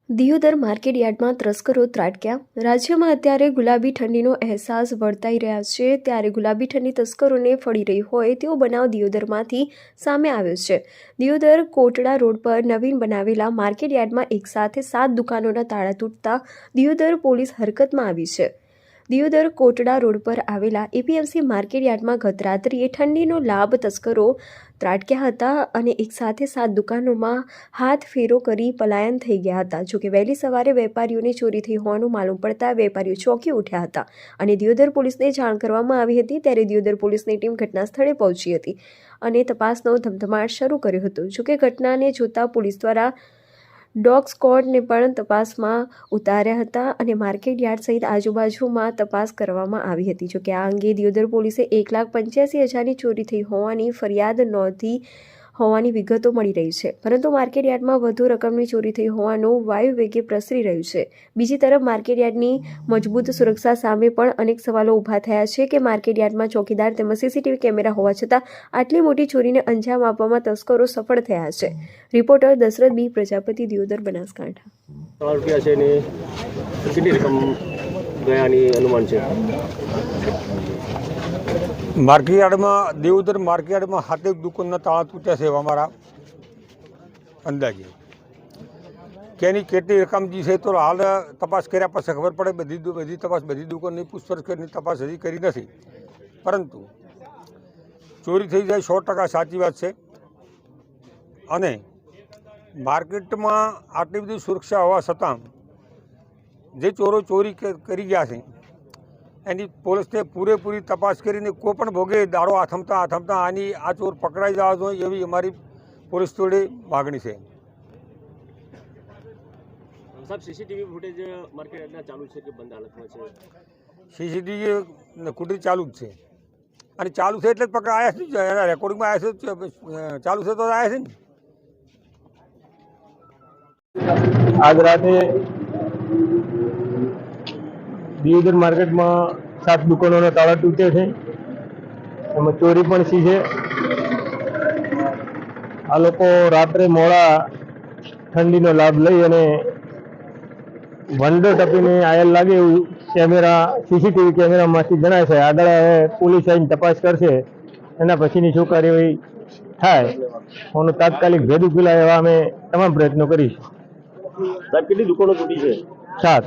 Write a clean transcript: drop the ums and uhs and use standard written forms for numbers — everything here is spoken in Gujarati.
દિયોદર માર્કેટ યાર્ડમાં તસ્કરો ત્રાટક્યા। રાજ્યમાં અત્યારે ગુલાબી ઠંડીનો અહેસાસ વર્તાઈ રહ્યા છે, ત્યારે ગુલાબી ઠંડી તસ્કરોને ફળી રહી હોય તેવો બનાવ દિયોદરમાંથી સામે આવ્યો છે। દિયોદર કોટડા રોડ પર નવીન બનાવેલા માર્કેટ યાર્ડમાં એકસાથે 7 દુકાનોના તાળા તૂટતા દિયોદર પોલીસ હરકતમાં આવી છે। દિયોદર કોટડા રોડ પર આવેલા એપીએમસી માર્કેટ યાર્ડમાં ગત રાત્રિએ ઠંડીનો લાભ તસ્કરો ત્રાટક્યા હતા અને એકસાથે 7 દુકાનોમાં હાથ ફેરો કરી પલાયન થઈ ગયા હતા। જોકે વહેલી સવારે વેપારીઓને ચોરી થઈ હોવાનું માલુમ પડતા વેપારીઓ ચોંકી ઉઠ્યા હતા અને દિયોદર પોલીસને જાણ કરવામાં આવી હતી। ત્યારે દિયોદર પોલીસની ટીમ ઘટના સ્થળે પહોંચી હતી અને તપાસનો ધમધમાટ શરૂ કર્યો હતો। જોકે ઘટનાને જોતા પોલીસ દ્વારા ડોગ સ્ક્વોડને પણ તપાસમાં ઉતાર્યા હતા અને માર્કેટ યાર્ડ સહિત આજુબાજુમાં તપાસ કરવામાં આવી હતી। જોકે આ અંગે દિયોદર પોલીસે 1,85,000ની ચોરી થઈ હોવાની ફરિયાદ નોંધી હોવાની વિગતો મળી રહી છે, પરંતુ માર્કેટ યાર્ડમાં વધુ રકમની ચોરી થઈ હોવાનું વાયુ વેગે પ્રસરી રહ્યું છે। બીજી તરફ માર્કેટ યાર્ડની મજબૂત સુરક્ષા સામે પણ અનેક સવાલો ઊભા થયા છે કે માર્કેટ યાર્ડમાં ચોકીદાર તેમજ સીસીટીવી કેમેરા હોવા છતાં આટલી મોટી ચોરીને અંજામ આપવામાં તસ્કરો સફળ થયા છે। રિપોર્ટર દશરથ બી પ્રજાપતિ, દિયોદર, બનાસકાંઠા। રૂપિયા છે ને કેટલી રકમ ગયાની અનુમાન છે? માર્કેટયાર્ડમાં દિયોદર માર્કેટયાર્ડમાં 7 દુકાનના તાળા તૂટ્યા છે અમારા અંદાજે। કેની કેટલી રકમ જે છે તો હાલ તપાસ કર્યા પછી ખબર પડે। બધી તપાસ બધી દુકાનની પૂછપરછ કરીને તપાસ હજી કરી નથી, પરંતુ ચોરી થઈ જાય 100% સાચી વાત છે। અને માર્કેટમાં આટલી બધી સુરક્ષા હોવા છતાં જે ચોરો ચોરી કરી ગયા છે એની પોલીસને પૂરેપૂરી તપાસ કરીને કોઈ પણ ભોગે દાડો આથમતા આ ચોર પકડાઈ જવા જોઈએ એવી અમારી પોલીસ જોડે માગણી છે। સાહેબ, સીસીટીવી ફૂટેજ માર્કેટના ચાલુ છે કે બંધ હાલતમાં છે? સીસીટીવી ફૂટેજ ચાલુ જ છે અને ચાલુ છે એટલે જ પકડાયા છે। એના રેકોર્ડિંગમાં આવ્યા છે, ચાલુ છે તો આવ્યા છે ને। આજ રાતે દિયોદર માર્કેટમાં 7 દુકાનોના તાળા તૂટ્યા છે, એમાં ચોરી પણ થઈ છે। આ લોકો રાત્રે મોડા ઠંડીનો લાભ લઈ અને વંડો ટપીને આયલ લાગે એવું સીસીટીવી કેમેરામાંથી જણાય છે। આગળ હવે પોલીસ આવીને તપાસ કરશે, એના પછીની શું કાર્યવાહી થાય એનો તાત્કાલિક ભેદ ઉકેલાય એવા અમે તમામ પ્રયત્નો કરીશું। સાહેબ, કેટલી દુકાનો તૂટી છે? 7।